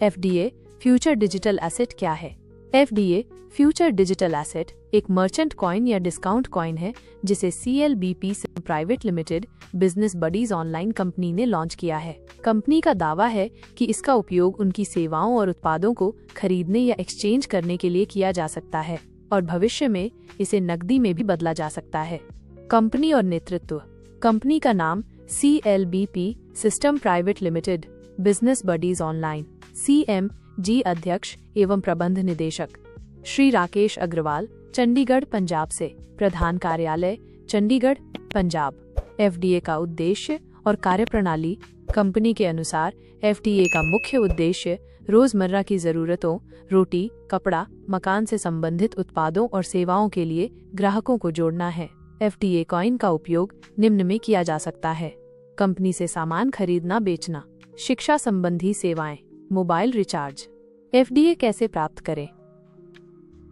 FDA future digital asset क्या है? FDA future digital asset एक मर्चेंट कॉइन या डिस्काउंट कॉइन है जिसे CLBP private limited business buddies online company ने लॉन्च किया है। कंपनी का दावा है कि इसका उपयोग उनकी सेवाओं और उत्पादों को खरीदने या एक्सचेंज करने के लिए किया जा सकता है और भविष्य में इसे नकदी में भी बदला जा सकता है। कंपनी और नेतृत्व। कंपनी का नाम CLBP system private limited business buddies online CMG अध्यक्ष एवं प्रबंध निदेशक श्री राकेश अग्रवाल, चंडीगढ़ पंजाब से। प्रधान कार्यालय चंडीगढ़ पंजाब। एफडीए का उद्देश्य और कार्यप्रणाली। कंपनी के अनुसार एफडीए का मुख्य उद्देश्य रोजमर्रा की जरूरतों, रोटी, कपड़ा, मकान से संबंधित उत्पादों और सेवाओं के लिए ग्राहकों को जोड़ना है। एफडीए कॉइन का उपयोग निम्न में किया जा सकता है: कंपनी से सामान खरीदना बेचना, शिक्षा संबंधी सेवाएं, मोबाइल रिचार्ज। एफडीए कैसे प्राप्त करें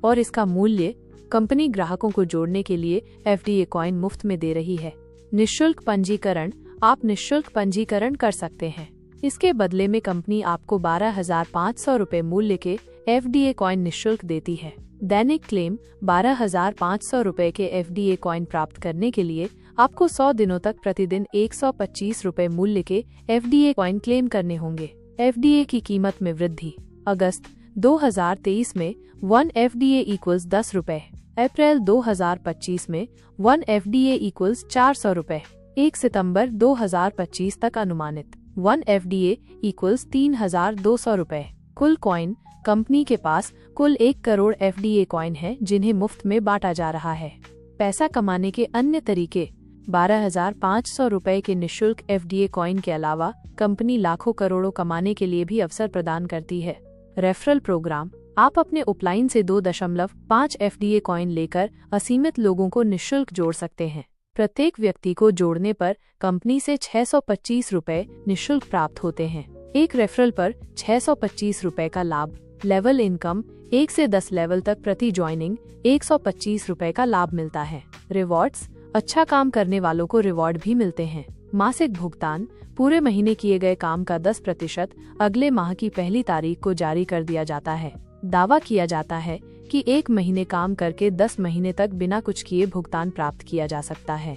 और इसका मूल्य? कंपनी ग्राहकों को जोड़ने के लिए एफडीए कॉइन मुफ्त में दे रही है। निःशुल्क पंजीकरण। आप निःशुल्क पंजीकरण कर सकते हैं। इसके बदले में कंपनी आपको 12,500 रुपए मूल्य के एफडीए कॉइन निःशुल्क देती है। दैनिक क्लेम। 12,500 रुपए के एफडीए कॉइन प्राप्त करने के लिए आपको 100 दिनों तक प्रतिदिन 125 रुपए मूल्य के एफडीए कॉइन क्लेम करने होंगे। एफडीए की कीमत में वृद्धि। अगस्त 2023 में 1 एफडीए इक्वल्स 10 रुपए। अप्रैल 2025 में 1 एफडीए इक्वल्स 400 रुपए। 1 सितंबर 2025 तक अनुमानित 1 एफडीए इक्वल्स 3,200 रुपए। कुल कॉइन। कंपनी के पास कुल 1 करोड़ एफडीए कॉइन है जिन्हें मुफ्त में बांटा जा रहा है। पैसा कमाने के अन्य तरीके। 12,500 रुपए के निःशुल्क एफडीए कॉइन के अलावा कंपनी लाखों करोड़ों कमाने के लिए भी अवसर प्रदान करती है। Referral program. आप अपने उपलाइन से 2.5 एफडीए कॉइन लेकर असीमित लोगों को निःशुल्क जोड़ सकते हैं। प्रत्येक व्यक्ति को जोड़ने पर कंपनी से 625 रुपए निःशुल्क प्राप्त होते हैं। एक रेफरल पर 625 रुपए का लाभ। Level income. 1 से 10 लेवल तक प्रति ज्वाइनिंग 125 रुपए का लाभ मिलता है। रिवॉर्ड्स। अच्छा काम करने वालों को रिवॉर्ड भी मिलते हैं। मासिक भुगतान। पूरे महीने किए गए काम का 10% अगले माह की पहली तारीख को जारी कर दिया जाता है। दावा किया जाता है कि 1 महीने काम करके 10 महीने तक बिना कुछ किए भुगतान प्राप्त किया जा सकता है।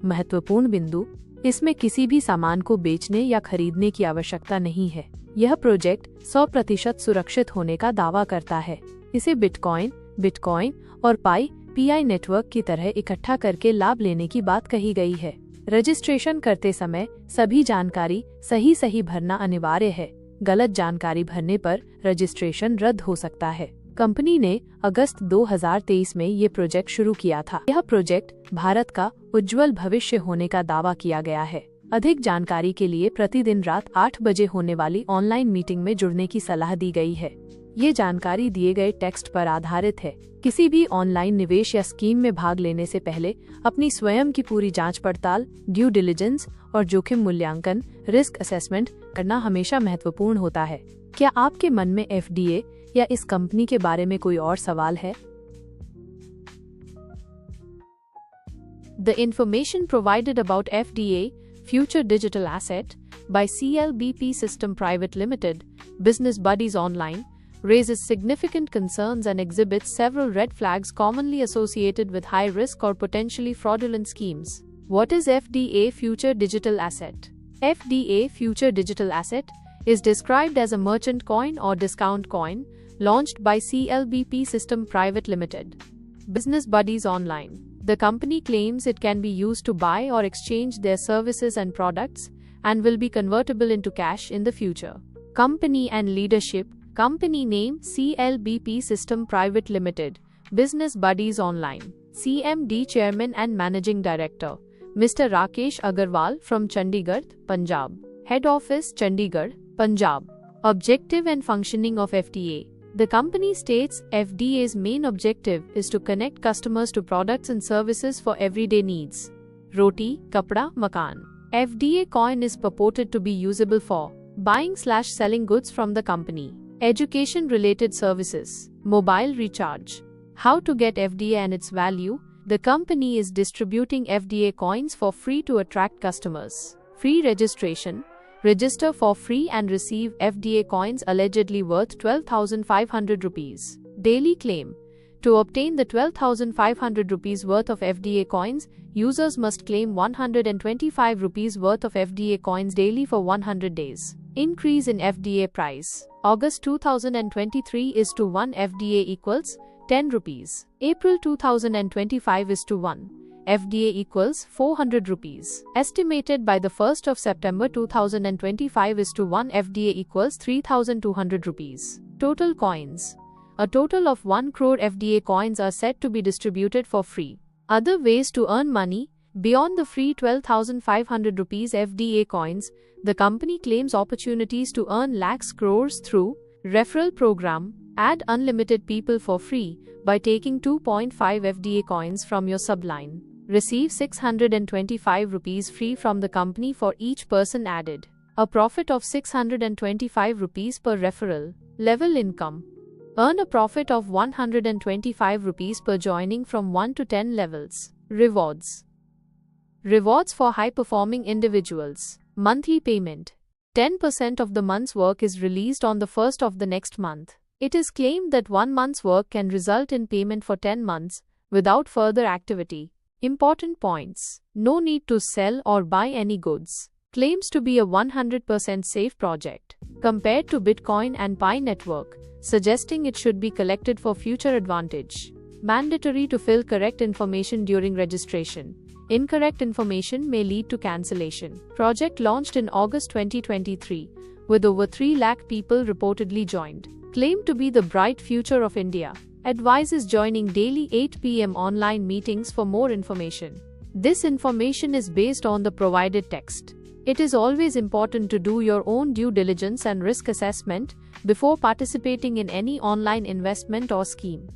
महत्वपूर्ण बिंदु। इसमें किसी भी सामान को बेचने या खरीदने की आवश्यकता नहीं है। यह प्रोजेक्ट 100% सुरक्षित होने का दावा करता है। इसे बिटकॉइन और पीआई नेटवर्क की तरह इकट्ठा करके लाभ लेने की बात कही गई है। रजिस्ट्रेशन करते समय सभी जानकारी सही भरना अनिवार्य है। गलत जानकारी भरने पर रजिस्ट्रेशन रद्द हो सकता है। कंपनी ने अगस्त 2023 में ये प्रोजेक्ट शुरू किया था। यह प्रोजेक्ट भारत का उज्जवल भविष्य होने का दावा किया गया है। अधिक जानकारी के लिए प्रतिदिन रात 8 बजे होने वाली ऑनलाइन मीटिंग में जुड़ने की सलाह दी गई है। ये जानकारी दिए गए टेक्स्ट पर आधारित है। किसी भी ऑनलाइन निवेश या स्कीम में भाग लेने से पहले अपनी स्वयं की पूरी जांच पड़ताल, ड्यू डिलिजेंस और जोखिम मूल्यांकन, रिस्क असेसमेंट करना हमेशा महत्वपूर्ण होता है। क्या आपके मन में एफडीए या इस कंपनी के बारे में कोई और सवाल है? The information provided about FDA, Future Digital Asset, by CLBP System Private Limited, Business Buddies Online, raises significant concerns and exhibits several red flags commonly associated with high-risk or potentially fraudulent schemes. What is FDA Future Digital Asset? FDA Future Digital Asset is described as a merchant coin or discount coin launched by CLBP System Private Limited, Business Buddies Online. The company claims it can be used to buy or exchange their services and products and will be convertible into cash in the future. Company and leadership. Company name CLBP System Private Limited, Business Buddies Online. CMD Chairman and Managing Director, Mr. Rakesh Agarwal from Chandigarh, Punjab. Head Office Chandigarh, Punjab. Objective and functioning of FDA. The company states FDA's main objective is to connect customers to products and services for everyday needs. Roti, kapda, makan. FDA coin is purported to be usable for buying/selling goods from the company. Education-related services. Mobile recharge. How to get FDA and its value? The company is distributing FDA coins for free to attract customers. Free registration. Register for free and receive FDA coins allegedly worth 12,500 rupees. Daily claim. To obtain the 12,500 rupees worth of FDA coins, users must claim 125 rupees worth of FDA coins daily for 100 days. Increase in FDA price. August 2023 is to 1 FDA equals 10 rupees. April 2025 is to 1 FDA equals 400 rupees. Estimated by the 1st of September 2025 is to 1 FDA equals 3,200 rupees. Total coins. A total of 1 crore FDA coins are said to be distributed for free. Other ways to earn money. Beyond the free 12,500 rupees FDA coins, the company claims opportunities to earn lakhs crores through referral program. Add unlimited people for free by taking 2.5 FDA coins from your subline. Receive 625 rupees free from the company for each person added. A profit of 625 rupees per referral. Level income. Earn a profit of 125 rupees per joining from 1 to 10 levels. Rewards. Rewards for high-performing individuals. Monthly payment. 10% of the month's work is released on the 1st of the next month. It is claimed that 1 month's work can result in payment for 10 months without further activity. Important points. No need to sell or buy any goods. Claims to be a 100% safe project compared to Bitcoin and Pi network, suggesting it should be collected for future advantage. Mandatory to fill correct information during registration. Incorrect information may lead to cancellation. Project launched in August 2023, with over 3 lakh people reportedly joined. Claimed to be the bright future of India. Advises joining daily 8 p.m. online meetings for more information. This information is based on the provided text. It is always important to do your own due diligence and risk assessment before participating in any online investment or scheme.